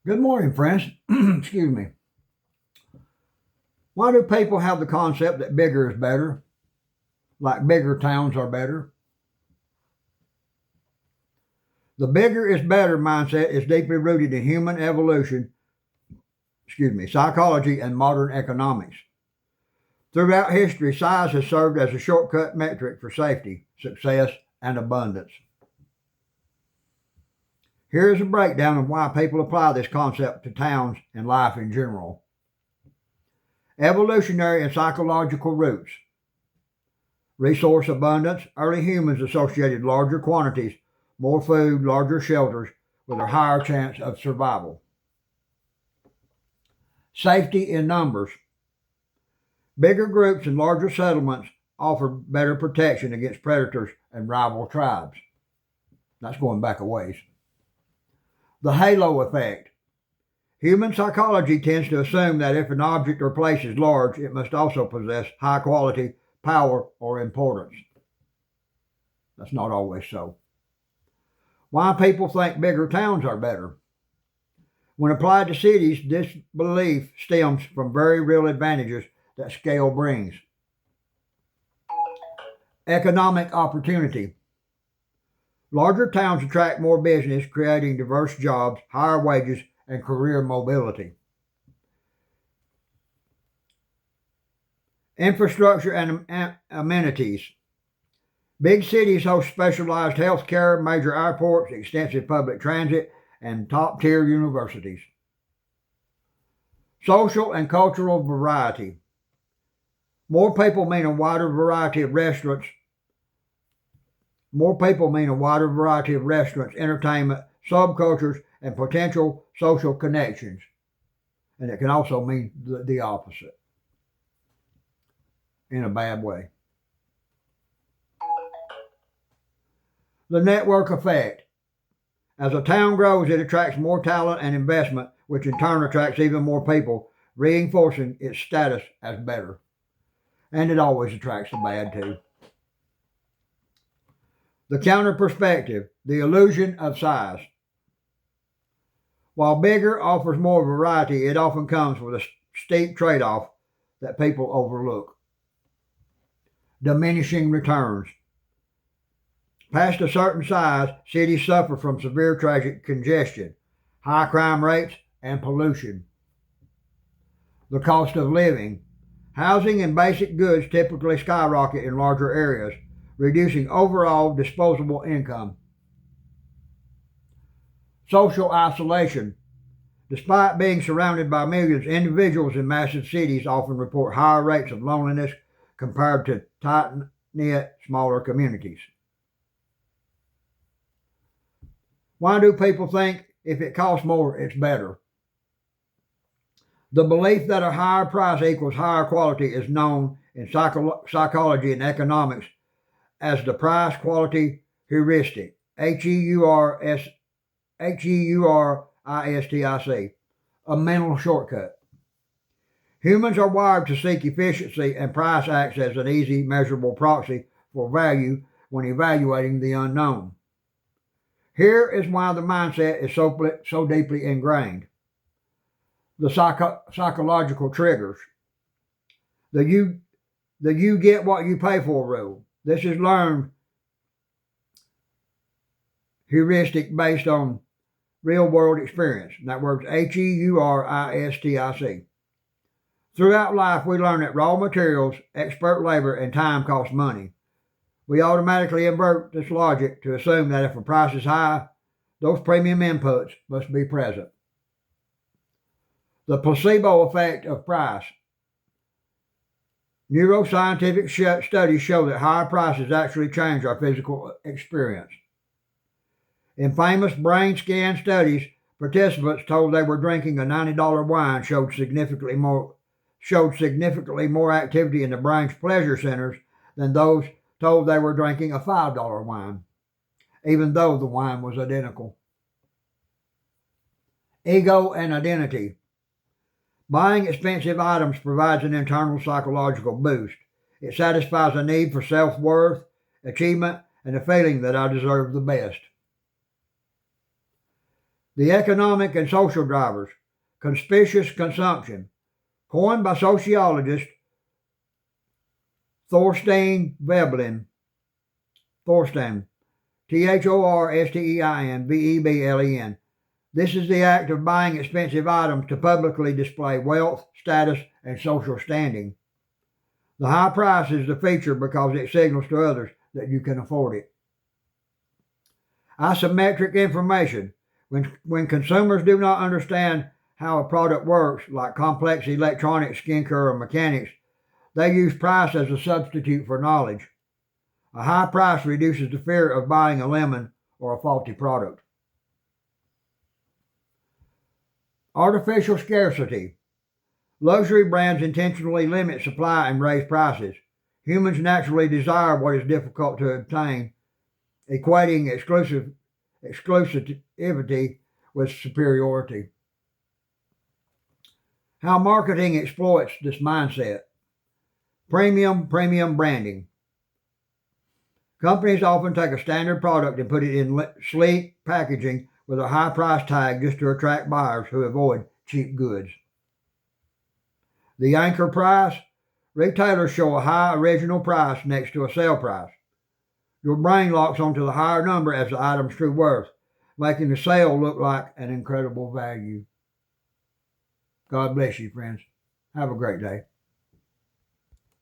Good morning, friends. Excuse me. Why do people have the concept that bigger is better, like bigger towns are better? The bigger is better mindset is deeply rooted in human evolution, psychology, and modern economics. Throughout history, size has served as a shortcut metric for safety, success, and abundance. Here is a breakdown of why people apply this concept to towns and life in general. Evolutionary and psychological roots. Resource abundance. Early humans associated larger quantities, more food, larger shelters with a higher chance of survival. Safety in numbers. Bigger groups and larger settlements offer better protection against predators and rival tribes. That's going back a ways. The halo effect. Human psychology tends to assume that if an object or place is large, it must also possess high quality, power, or importance. That's not always so. Why people think bigger towns are better. When applied to cities, this belief stems from very real advantages that scale brings. Economic opportunity. Larger towns attract more business, creating diverse jobs, higher wages, and career mobility. Infrastructure and amenities. Big cities host specialized health care, major airports, extensive public transit, and top-tier universities. Social and cultural variety. More people mean a wider variety of restaurants, entertainment, subcultures, and potential social connections. And it can also mean the opposite in a bad way. The network effect. As a town grows, it attracts more talent and investment, which in turn attracts even more people, reinforcing its status as better. And it always attracts the bad too. The counter perspective, the illusion of size. While bigger offers more variety, it often comes with a steep trade-off that people overlook. Diminishing returns. Past a certain size, cities suffer from severe traffic congestion, high crime rates, and pollution. The cost of living. Housing and basic goods typically skyrocket in larger areas, reducing overall disposable income. Social isolation. Despite being surrounded by millions, individuals in massive cities often report higher rates of loneliness compared to tight-knit, smaller communities. Why do people think if it costs more, it's better? The belief that a higher price equals higher quality is known in psychology and economics as the price-quality heuristic, Heuristic, a mental shortcut. Humans are wired to seek efficiency, and price acts as an easy, measurable proxy for value when evaluating the unknown. Here is why the mindset is so deeply ingrained. The psychological triggers. The you get what you pay for rule. This is learned heuristic based on real world experience. And that word's Heuristic. Throughout life, we learn that raw materials, expert labor, and time cost money. We automatically invert this logic to assume that if a price is high, those premium inputs must be present. The placebo effect of price. Neuroscientific studies show that higher prices actually change our physical experience. In famous brain scan studies, participants told they were drinking a $90 wine showed significantly more activity in the brain's pleasure centers than those told they were drinking a $5 wine, even though the wine was identical. Ego and identity. Buying expensive items provides an internal psychological boost. It satisfies a need for self-worth, achievement, and a feeling that I deserve the best. The economic and social drivers. Conspicuous consumption. Coined by sociologist Thorstein Veblen. Thorstein. Thorstein Veblen. This is the act of buying expensive items to publicly display wealth, status, and social standing. The high price is the feature because it signals to others that you can afford it. Asymmetric information. When consumers do not understand how a product works, like complex electronics, skincare, or mechanics, they use price as a substitute for knowledge. A high price reduces the fear of buying a lemon or a faulty product. Artificial scarcity. Luxury brands intentionally limit supply and raise prices. Humans naturally desire what is difficult to obtain, equating exclusivity with superiority. How marketing exploits this mindset. Premium branding. Companies often take a standard product and put it in sleek packaging with a high price tag just to attract buyers who avoid cheap goods. The anchor price. Retailers show a high original price next to a sale price. Your brain locks onto the higher number as the item's true worth, making the sale look like an incredible value. God bless you, friends. Have a great day.